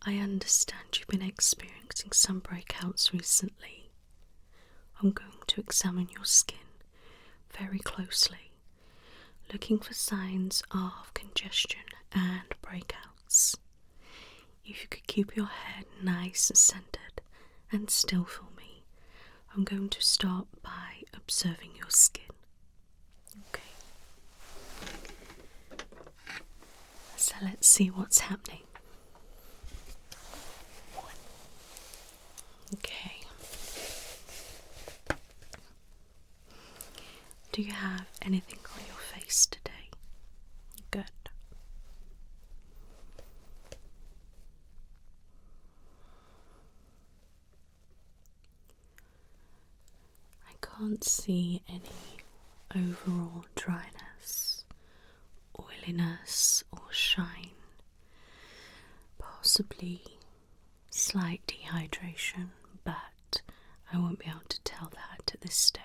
I understand you've been experiencing some breakouts recently. I'm going to examine your skin very closely, looking for signs of congestion and breakouts. If you could keep your head nice and centered and still for me, I'm going to start by observing your skin. Okay. So let's see what's happening. Okay. Do you have anything on your face today? Good. I can't see any overall dryness, oiliness or shine. Possibly slight dehydration, but I won't be able to tell that at this stage.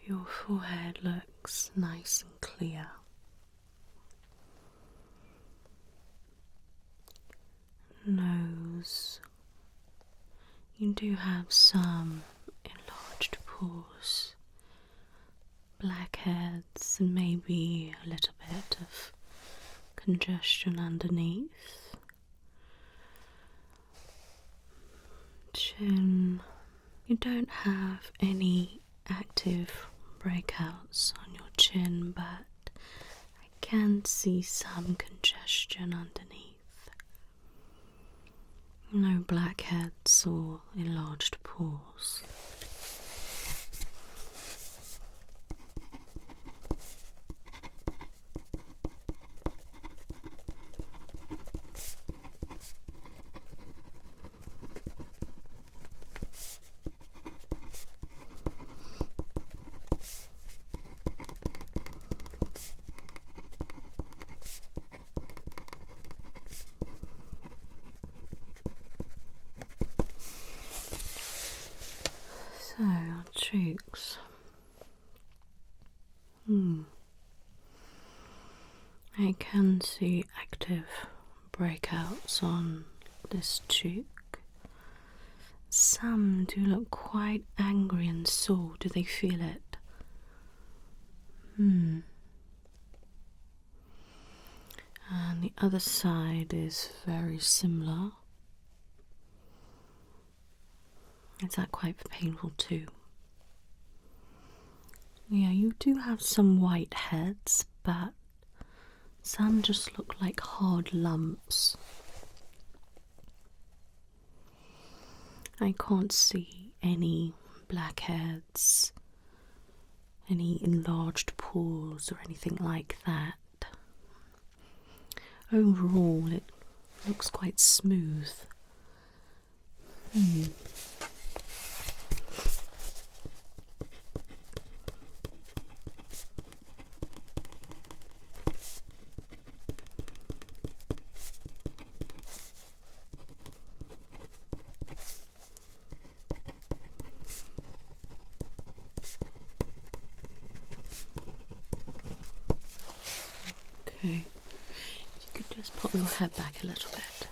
Your forehead looks nice and clear. Nose. You do have some enlarged pores, blackheads, and maybe a little bit of congestion underneath. Chin. You don't have any active breakouts on your chin, but I can see some congestion underneath. No blackheads or enlarged pores. So, our cheeks. I can see active breakouts on this cheek. Some do look quite angry and sore. Do they feel it? And the other side is very similar. Is that quite painful too? Yeah, you do have some white heads, but some just look like hard lumps. I can't see any blackheads, any enlarged pores or anything like that. Overall, it looks quite smooth. Okay, you could just pop your head back a little bit.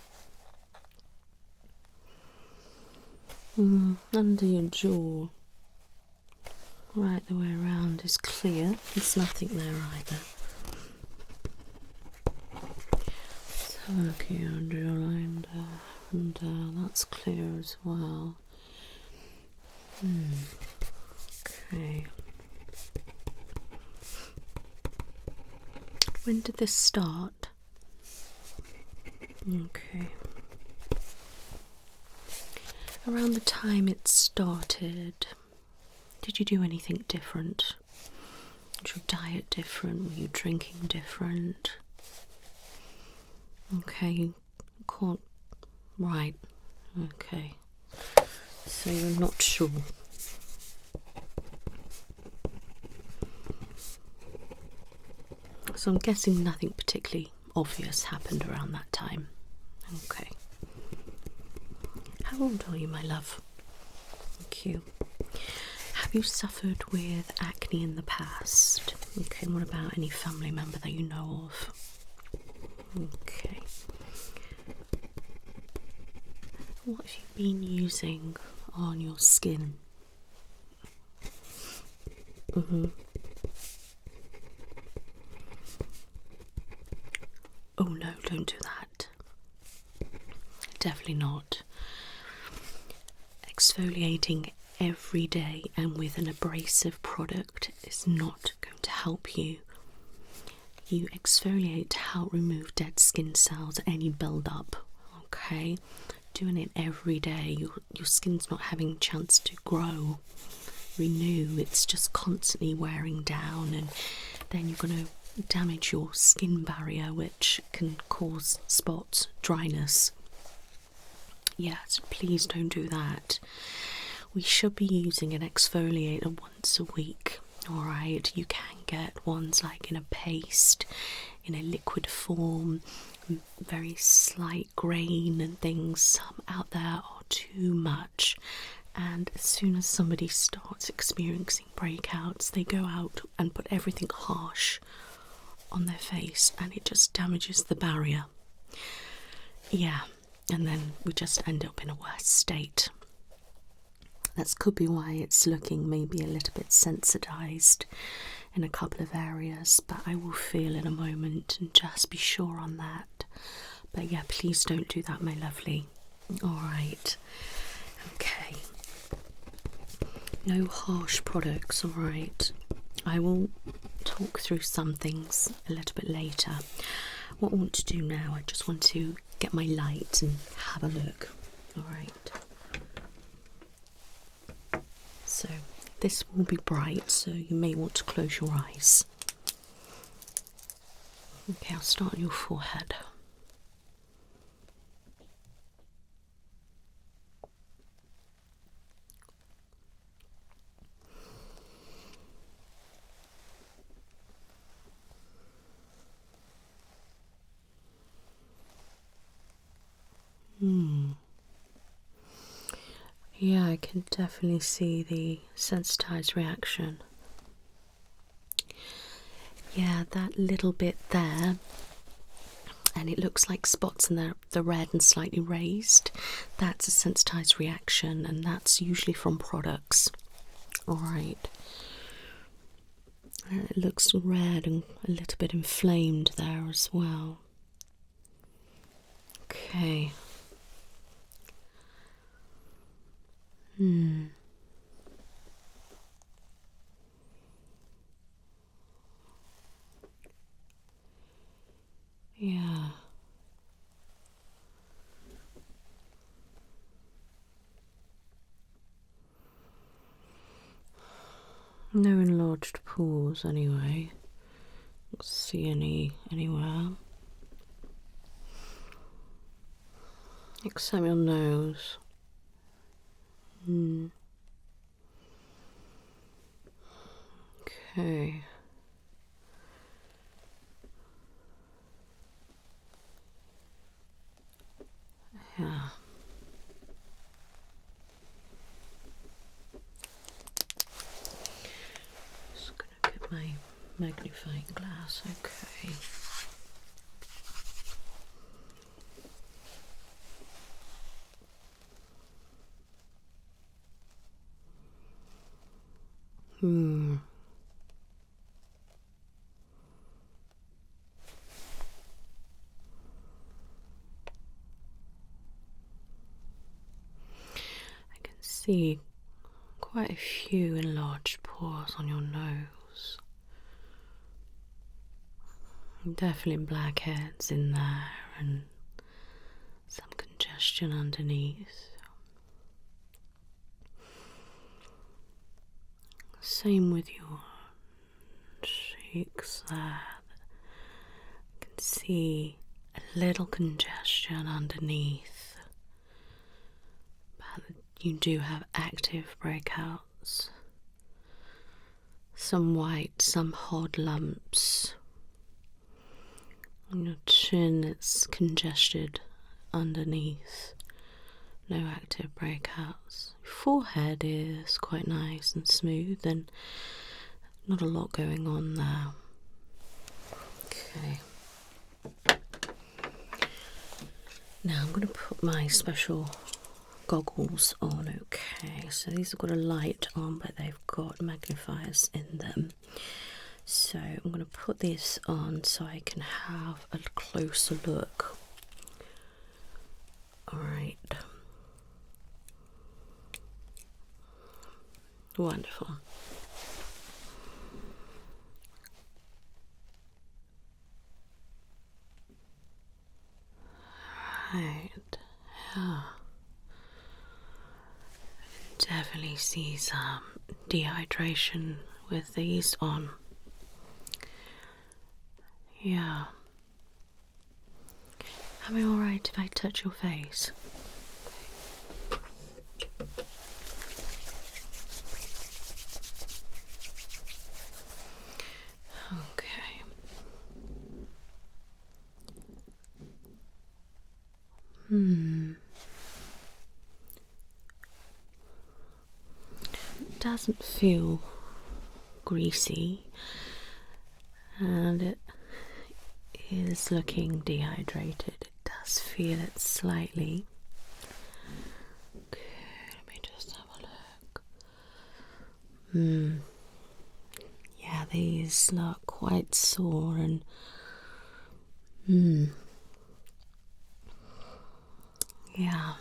Under your jaw, right the way around, is clear. There's nothing there either. Let's have a look here under your line there, and that's clear as well. Okay. When did this start? Okay. Around the time it started, did you do anything different? Was your diet different? Were you drinking different? Okay, you can't. Right. Okay. So you're not sure. So I'm guessing nothing particularly obvious happened around that time. Okay. How old are you, my love? Thank you. Have you suffered with acne in the past? Okay, and what about any family member that you know of? Okay. What have you been using on your skin? Oh no, don't do that. Definitely not. Exfoliating every day and with an abrasive product is not going to help you. You exfoliate to help remove dead skin cells, any build-up, okay? Doing it every day, your skin's not having a chance to grow, renew, it's just constantly wearing down, and then you're going to damage your skin barrier, which can cause spots, dryness. Yes, please don't do that. We should be using an exfoliator once a week, alright? You can get ones like in a paste, in a liquid form, very slight grain and things. Some out there are too much, and as soon as somebody starts experiencing breakouts, they go out and put everything harsh on their face, and it just damages the barrier. Yeah, and then we just end up in a worse state. That could be why it's looking maybe a little bit sensitized in a couple of areas, but I will feel in a moment and just be sure on that. But yeah, please don't do that, my lovely. Alright, okay. No harsh products, alright. I will talk through some things a little bit later. What I want to do now, I just want to get my light and have a look. Alright. So this will be bright, so you may want to close your eyes. Okay, I'll start on your forehead. Yeah, I can definitely see the sensitized reaction. Yeah, that little bit there, and it looks like spots in the red and slightly raised. That's a sensitized reaction, and that's usually from products. Alright. It looks red and a little bit inflamed there as well. Okay. Yeah. No enlarged pores anyway. Don't see any anywhere. Except your nose. Okay. Yeah. Just gonna get my magnifying glass, okay. I can see quite a few enlarged pores on your nose. Definitely blackheads in there and some congestion underneath. Same with your cheeks there. I can see a little congestion underneath. But you do have active breakouts. Some white, some hard lumps. On your chin, it's congested underneath. No active breakouts. Your forehead is quite nice and smooth and not a lot going on there. Okay. Now I'm going to put my special goggles on. Okay, so these have got a light on, but they've got magnifiers in them. So I'm going to put this on so I can have a closer look. Alright. Wonderful. Right. Yeah. Definitely see some dehydration with these on. Yeah. Am I alright if I touch your face? Okay. Doesn't feel greasy, and it is looking dehydrated. It does feel it slightly. Okay, let me just have a look. Yeah, these look quite sore and yeah.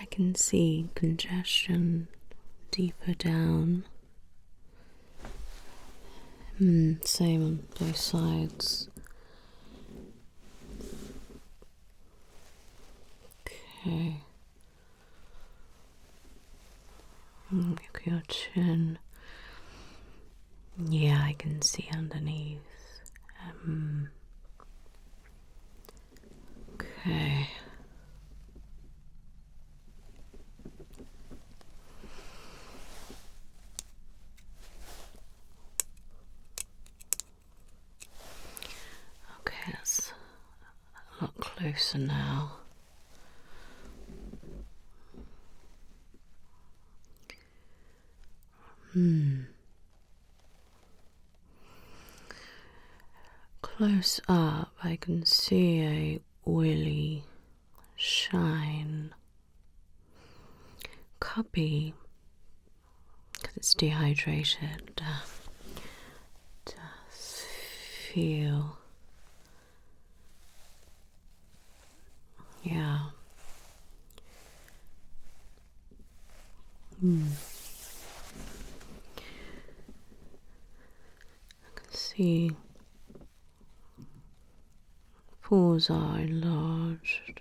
I can see congestion deeper down. Same on both sides. Okay. Look at your chin. Yeah, I can see underneath. Okay. Okay, that's a lot closer now. Close up, I can see a oily shine. Could be because it's dehydrated. Does feel, yeah. I can see pores are enlarged.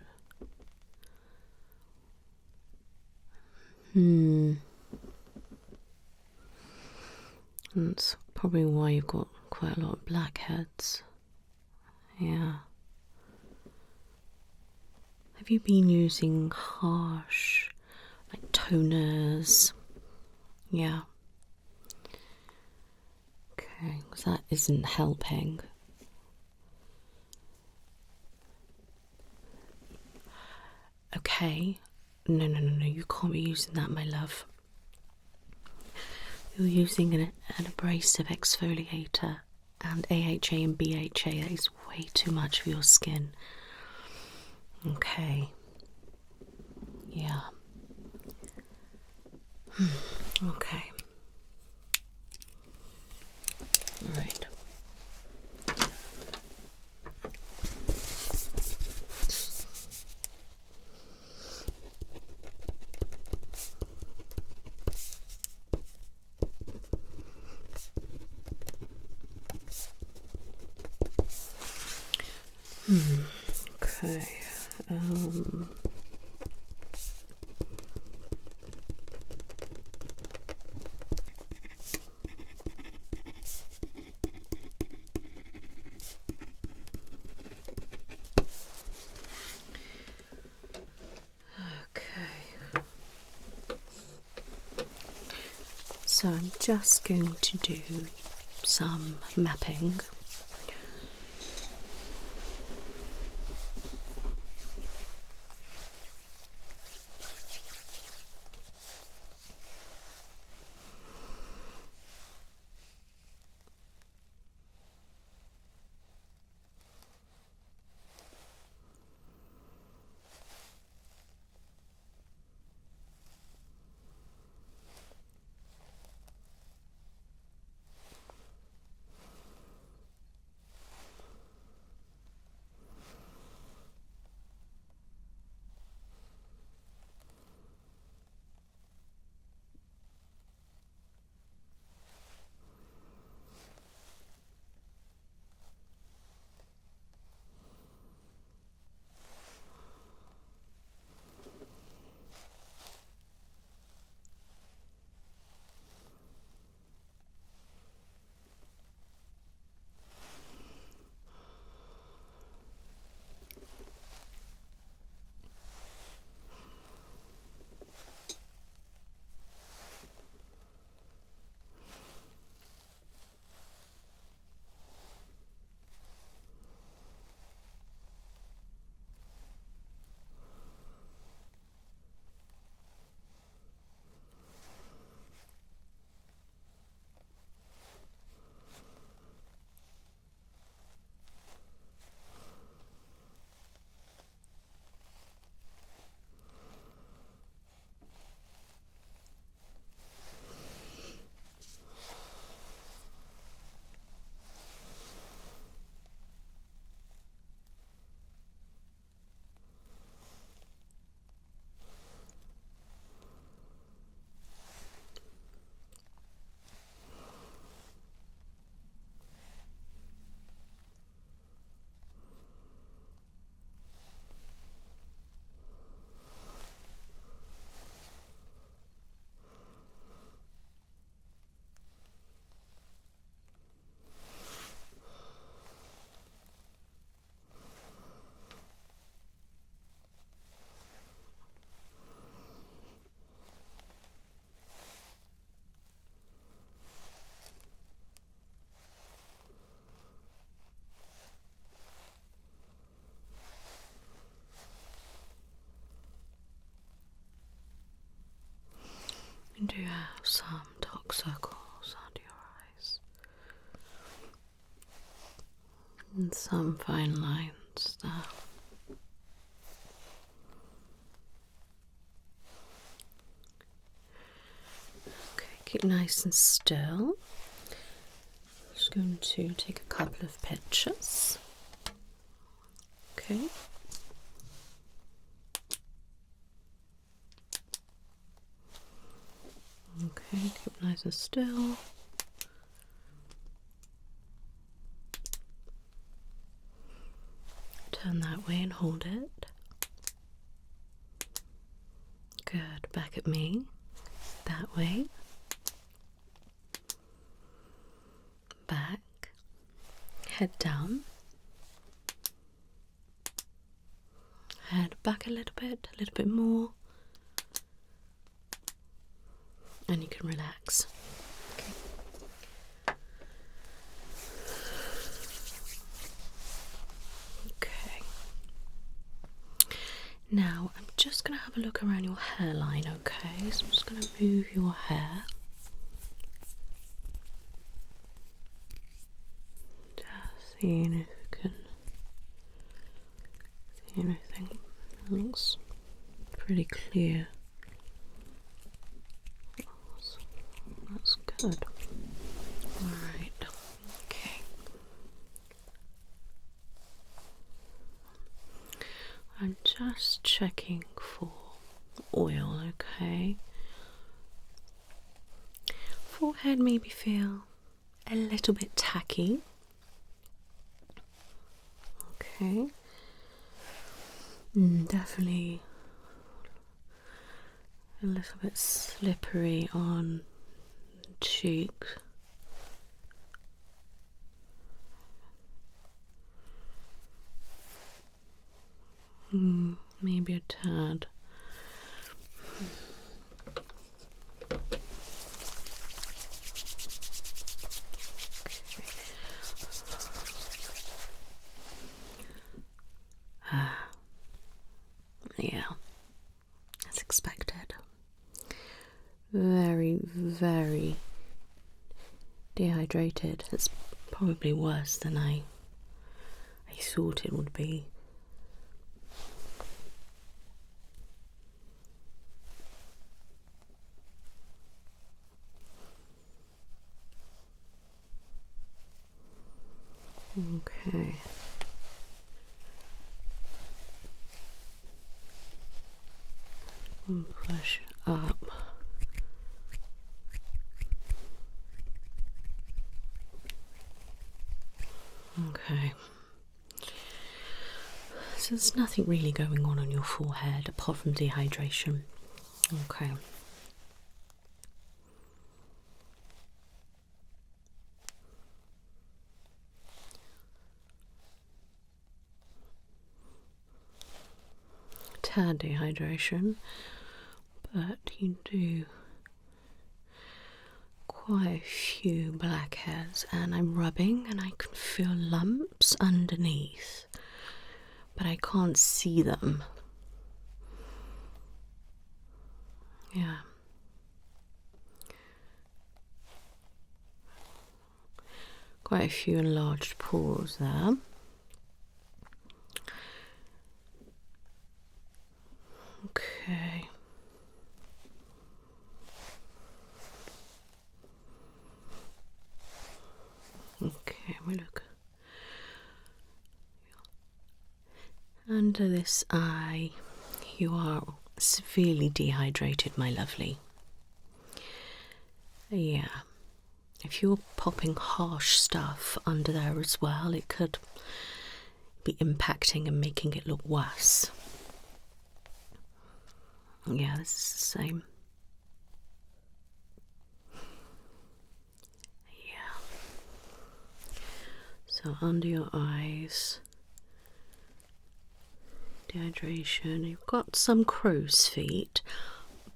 That's probably why you've got quite a lot of blackheads. Yeah. Have you been using harsh, like toners? Yeah. Okay, because that isn't helping. Okay. No, you can't be using that, my love. You're using an abrasive exfoliator and AHA and BHA. That is way too much for your skin. Okay. Yeah. Okay. All right. Okay. So I'm just going to do some mapping We do have some dark circles under your eyes. And some fine lines there. Okay, keep nice and still. Just going to take a couple of pictures. Okay. Okay, keep nice and still. Turn that way and hold it. Good, back at me. That way. Back. Head down. Head back a little bit more. And you can relax. Okay. Now I'm just going to have a look around your hairline, okay? So I'm just going to move your hair. Just seeing if you can see anything. It looks pretty clear. That's good. Alright, okay. I'm just checking for oil, okay? Forehead maybe feel a little bit tacky. Okay. Definitely a little bit slippery on cheek. Maybe a tad. Yeah, as expected. Very, very dehydrated. It's probably worse than I thought it would be. Okay. And push up. Okay. So there's nothing really going on your forehead apart from dehydration. Okay. Tad dehydration, but you do quite a few blackheads, and I'm rubbing and I can feel lumps underneath, but I can't see them. Yeah. Quite a few enlarged pores there. Okay. Okay, we look under this eye. You are severely dehydrated, my lovely. Yeah. If you're popping harsh stuff under there as well, it could be impacting and making it look worse. Yeah, this is the same. Yeah. So under your eyes, dehydration. You've got some crow's feet,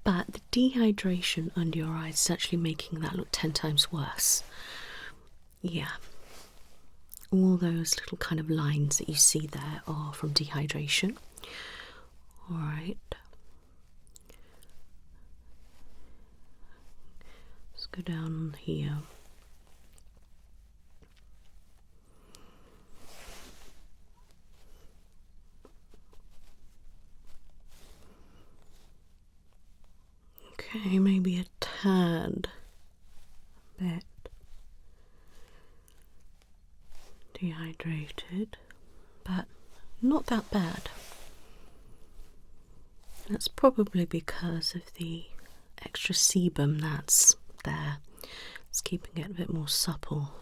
but the dehydration under your eyes is actually making that look 10 times worse. Yeah. All those little kind of lines that you see there are from dehydration. Alright. Go down on here. Okay, maybe a tad bit dehydrated, but not that bad. That's probably because of the extra sebum that's there. It's keeping it a bit more supple.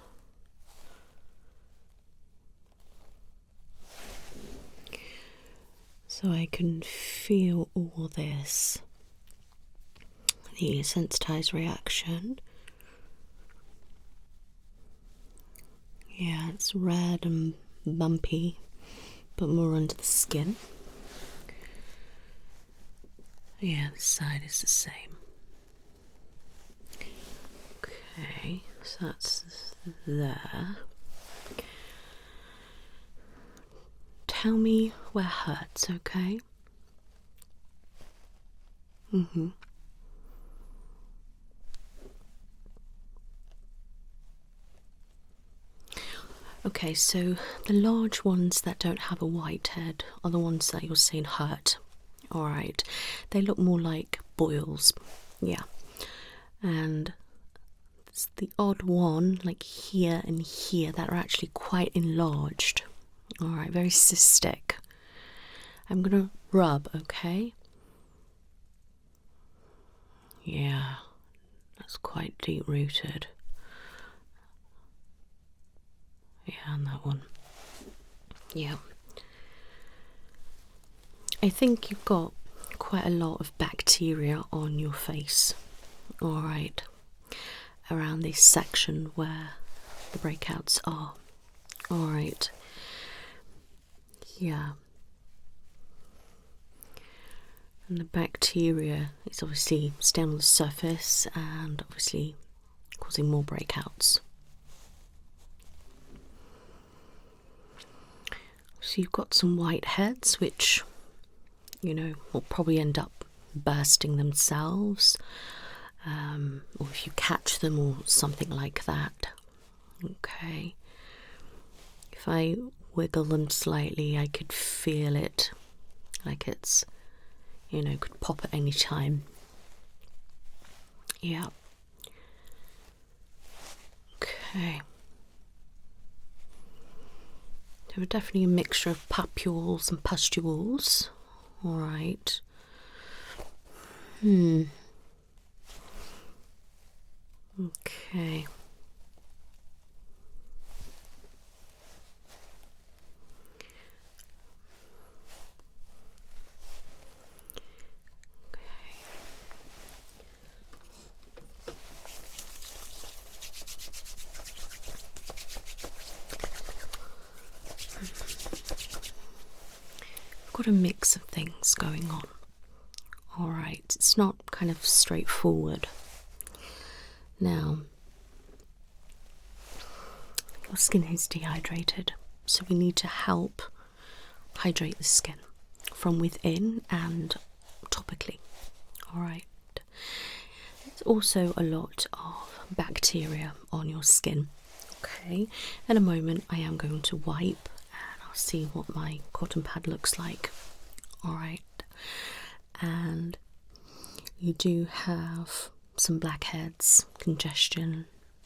So I can feel all this. The sensitized reaction. Yeah, it's red and bumpy, but more under the skin. Yeah, this side is the same. Okay, so that's there. Tell me where hurts, okay? Okay, so the large ones that don't have a white head are the ones that you're saying hurt. Alright, they look more like boils, yeah. And it's the odd one, like here and here, that are actually quite enlarged. Alright, very cystic. I'm gonna rub, okay? Yeah, that's quite deep rooted. Yeah, and that one. Yeah. I think you've got quite a lot of bacteria on your face. Alright. Around this section where the breakouts are. Alright. Yeah. And the bacteria is obviously staying on the surface and obviously causing more breakouts. So you've got some white heads which, you know, will probably end up bursting themselves, or if you catch them or something like that. Okay. If I wiggle them slightly, I could feel it, like it's, you know, could pop at any time. Yeah. Okay. There are definitely a mixture of papules and pustules. Alright. Okay. Got a mix of things going on. Alright, it's not kind of straightforward. Now, your skin is dehydrated, so we need to help hydrate the skin from within and topically. Alright. There's also a lot of bacteria on your skin. Okay, in a moment I am going to wipe and I'll see what my cotton pad looks like. Alright, and you do have some blackheads, congestion,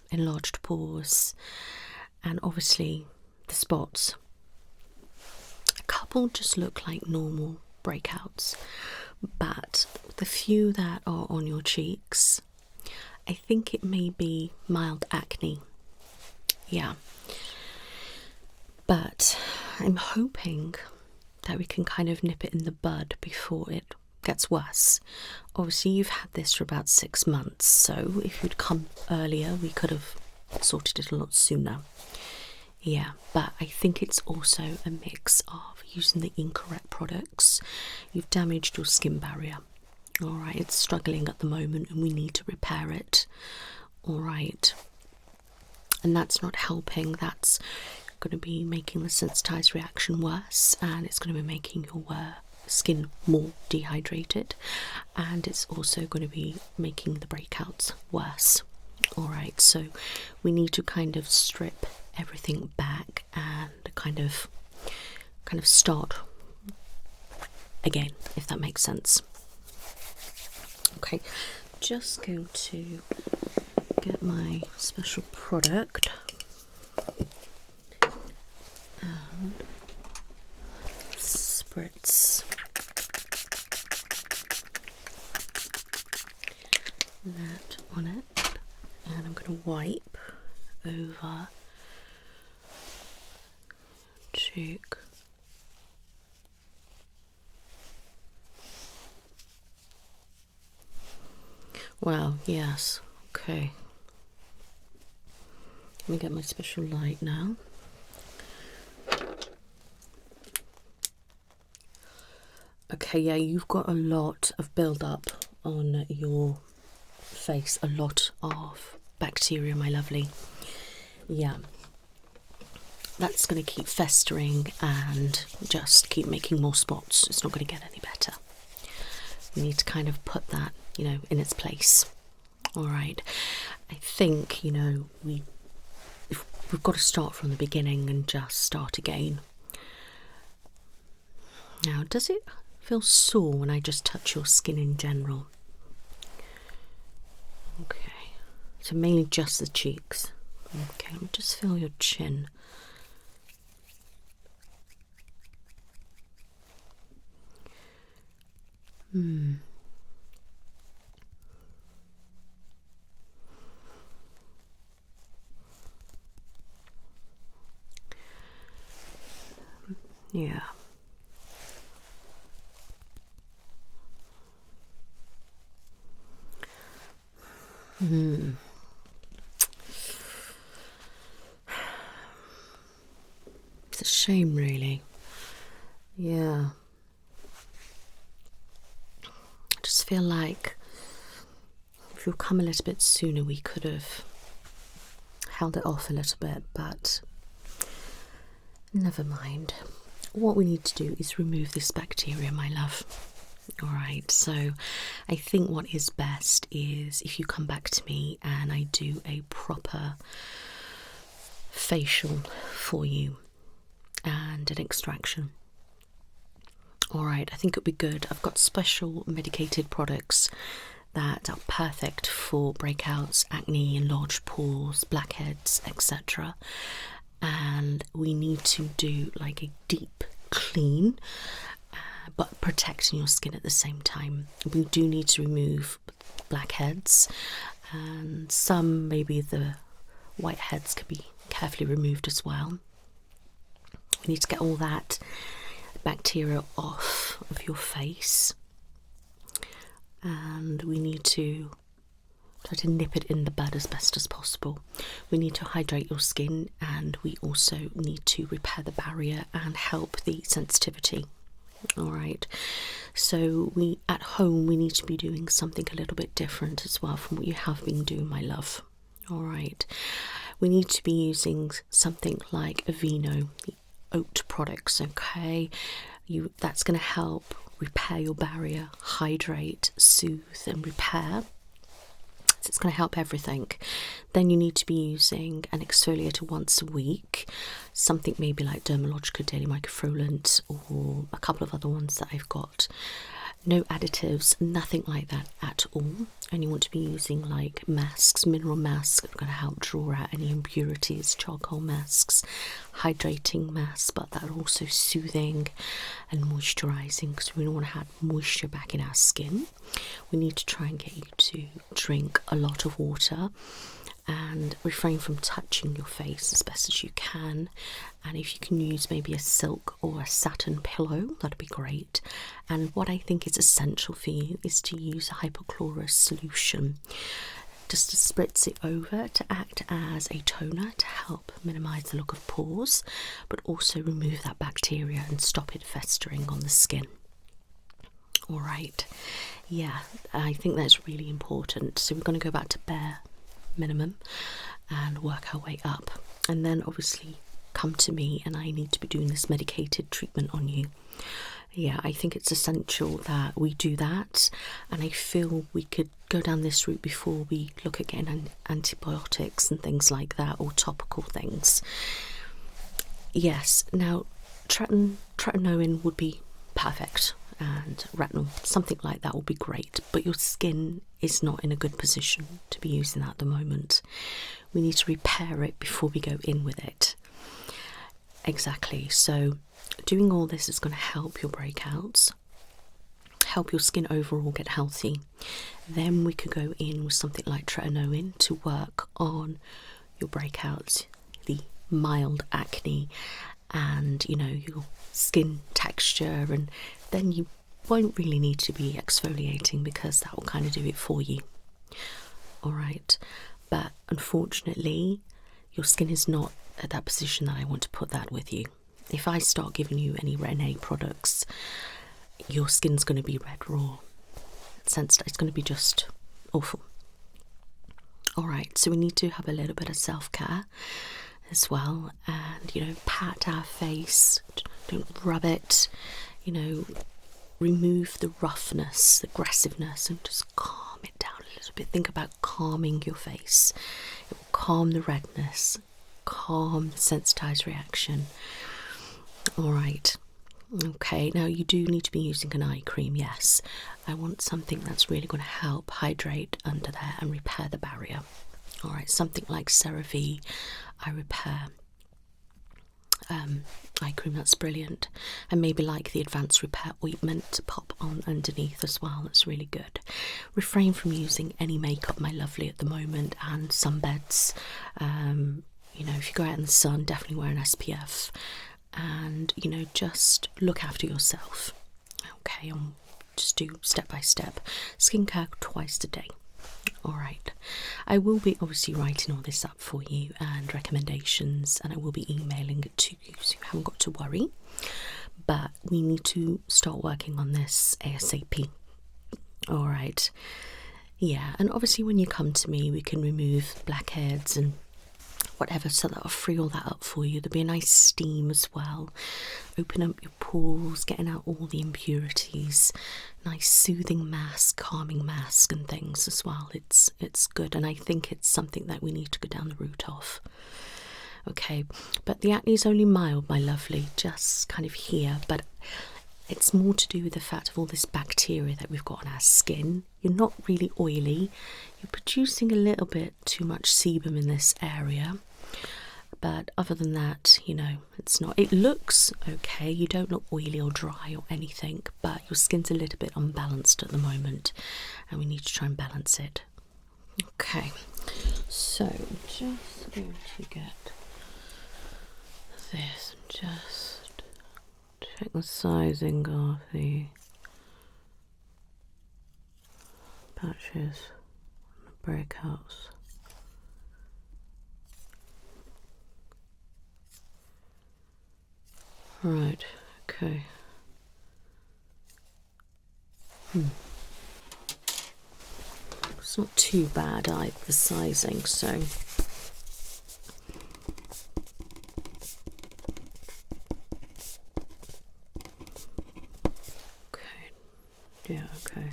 enlarged pores, and obviously the spots. A couple just look like normal breakouts, but the few that are on your cheeks, I think it may be mild acne. Yeah, but I'm hoping that we can kind of nip it in the bud before it gets worse. Obviously you've had this for about 6 months, so if you'd come earlier we could have sorted it a lot sooner. Yeah, but I think it's also a mix of using the incorrect products. You've damaged your skin barrier. Alright, it's struggling at the moment and we need to repair it. Alright, and that's not helping. That's going to be making the sensitized reaction worse, and it's going to be making your skin more dehydrated, and it's also going to be making the breakouts worse. Alright, so we need to kind of strip everything back and kind of start again, if that makes sense. Okay, just going to get my special product and spritz that on it, and I'm going to wipe over cheek. Wow, yes, okay. Let me get my special light now. Okay, yeah, you've got a lot of build-up on your face, a lot of bacteria, my lovely. Yeah, that's going to keep festering and just keep making more spots. It's not going to get any better. We need to kind of put that, you know, in its place. All right, I think, you know, we've got to start from the beginning and just start again. Now, does it feel sore when I just touch your skin in general? Okay, so mainly just the cheeks. Okay, let me just feel your chin. Yeah. It's a shame, really. Yeah. I just feel like if you'll come a little bit sooner, we could have held it off a little bit, but never mind. What we need to do is remove this bacteria, my love. Alright, so I think what is best is if you come back to me and I do a proper facial for you and an extraction. Alright, I think it'd be good. I've got special medicated products that are perfect for breakouts, acne, enlarged pores, blackheads, etc. And we need to do like a deep clean, but protecting your skin at the same time. We do need to remove blackheads, and some, maybe the whiteheads, could be carefully removed as well. We need to get all that bacteria off of your face, and we need to try to nip it in the bud as best as possible. We need to hydrate your skin, and we also need to repair the barrier and help the sensitivity. Alright, so at home we need to be doing something a little bit different as well from what you have been doing, my love. Alright, we need to be using something like Aveeno, the oat products, okay? That's going to help repair your barrier, hydrate, soothe and repair. So it's going to help everything. Then you need to be using an exfoliator once a week, something maybe like Dermatologist Daily Microfoliant or a couple of other ones that I've got. No additives, nothing like that at all. And you want to be using like masks, mineral masks that are going to help draw out any impurities, charcoal masks, hydrating masks, but that are also soothing and moisturising, because we don't want to have moisture back in our skin. We need to try and get you to drink a lot of water and refrain from touching your face as best as you can. And if you can use maybe a silk or a satin pillow, that'd be great. And what I think is essential for you is to use a hypochlorous solution, just to spritz it over to act as a toner to help minimise the look of pores, but also remove that bacteria and stop it festering on the skin. Alright, yeah, I think that's really important. So we're going to go back to bare minimum and work our way up, and then obviously come to me and I need to be doing this medicated treatment on you. Yeah, I think it's essential that we do that, and I feel we could go down this route before we look at getting antibiotics and things like that, or topical things. Yes, now tretinoin would be perfect, and retinol, something like that would be great, but your skin is not in a good position to be using that at the moment. We need to repair it before we go in with it. Exactly, so doing all this is going to help your breakouts, help your skin overall get healthy. Then we could go in with something like tretinoin to work on your breakouts, the mild acne, and your skin texture, and then you won't really need to be exfoliating because that will kind of do it for you. Alright, but unfortunately your skin is not at that position that I want to put that with you. If I start giving you any Retin-A products, your skin's going to be red raw. It's going to be just awful. Alright, so we need to have a little bit of self-care as well, and pat our face, don't rub it, remove the roughness, the aggressiveness, and just calm it down a little bit. Think about calming your face. It will calm the redness, calm the sensitized reaction. Alright, okay, now you do need to be using an eye cream, yes. I want something that's really going to help hydrate under there and repair the barrier. Alright, something like CeraVe Eye Repair eye cream, that's brilliant. And maybe like the Advanced Repair Ointment to pop on underneath as well, that's really good. Refrain from using any makeup, my lovely, at the moment, and sunbeds. If you go out in the sun, definitely wear an SPF, and just look after yourself. Okay, just do step by step skincare twice a day. Alright, I will be obviously writing all this up for you and recommendations, and I will be emailing it to you, so you haven't got to worry. But we need to start working on this ASAP. Alright, yeah, and obviously when you come to me, we can remove blackheads and whatever, so that'll free all that up for you. There'll be a nice steam as well, open up your pores, getting out all the impurities. Nice soothing mask, calming mask and things as well. It's good, and I think it's something that we need to go down the route of. Okay, but the acne is only mild, my lovely, just kind of here, but it's more to do with the fact of all this bacteria that we've got on our skin. You're not really oily, you're producing a little bit too much sebum in this area, but other than that, it's not. It looks okay, you don't look oily or dry or anything, but your skin's a little bit unbalanced at the moment, and we need to try and balance it. Okay, so just going to get this and just check the sizing of the patches, the breakouts. Right, okay. It's not too bad either, the sizing, so okay. Yeah, okay.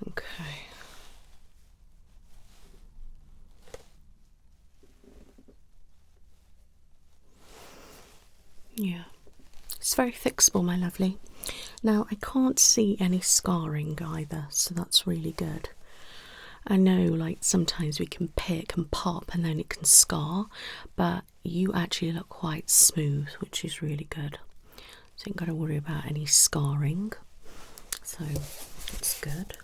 Okay. Yeah, it's very fixable, my lovely. Now, I can't see any scarring either, so that's really good. I know, like, sometimes we can pick and pop and then it can scar, but you actually look quite smooth, which is really good. So you ain't got to worry about any scarring, so it's good.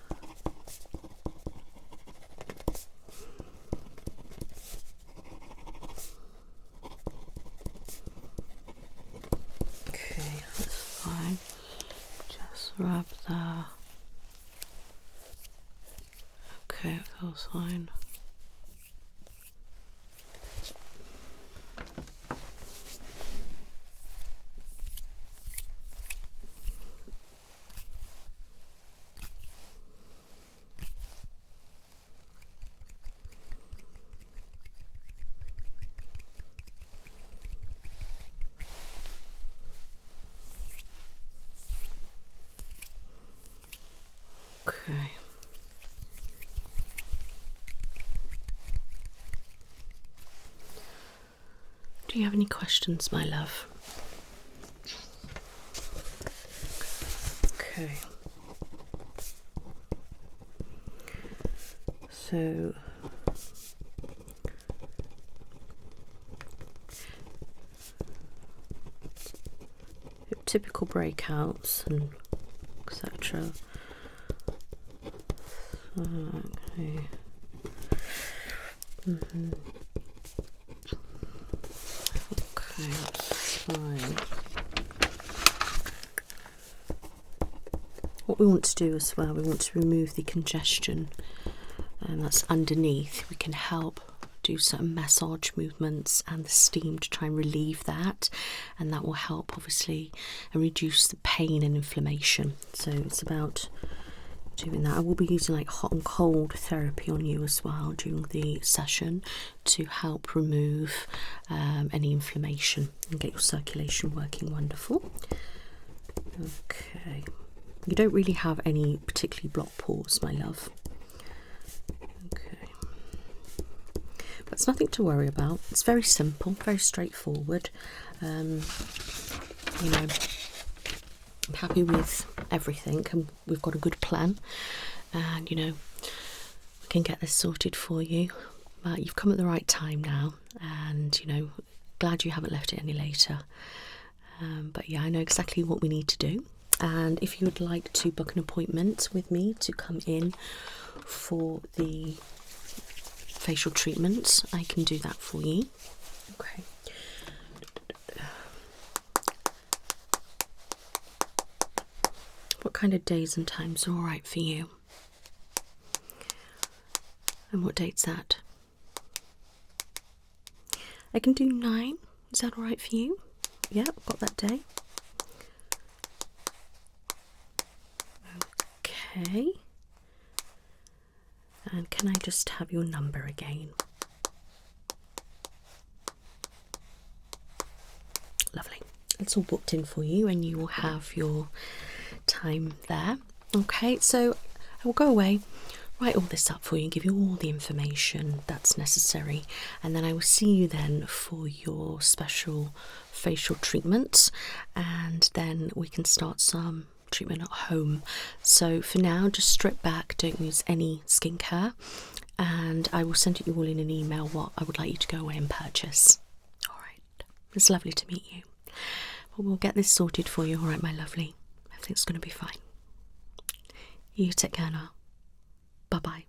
Okay, that's fine. Just rub that. Okay, it feels fine. Okay. Do you have any questions, my love? Okay. So typical breakouts and etc. Okay. Okay, that's fine. What we want to do as well, we want to remove the congestion, and that's underneath. We can help do some massage movements and the steam to try and relieve that, and that will help obviously and reduce the pain and inflammation. So it's about doing that. I will be using like hot and cold therapy on you as well during the session to help remove any inflammation and get your circulation working wonderful. Okay, you don't really have any particularly blocked pores, my love. Okay, but it's nothing to worry about. It's very simple, very straightforward. You know, I'm happy with everything, and we've got a good plan, and you know, we can get this sorted for you. But you've come at the right time now, and you know, glad you haven't left it any later. But yeah, I know exactly what we need to do, and if you would like to book an appointment with me to come in for the facial treatment, I can do that for you. Okay. What kind of days and times are alright for you? And what date's that? I can do 9. Is that alright for you? Yeah, I've got that day. Okay. And can I just have your number again? Lovely. It's all booked in for you, and you will have your time there. Okay, so I will go away, write all this up for you and give you all the information that's necessary, and then I will see you then for your special facial treatment, and then we can start some treatment at home. So for now, just strip back, don't use any skincare, and I will send you all in an email what I would like you to go away and purchase. Alright, it's lovely to meet you. Well, we'll get this sorted for you, alright my lovely. Everything's going to be fine. You take care now. Bye-bye.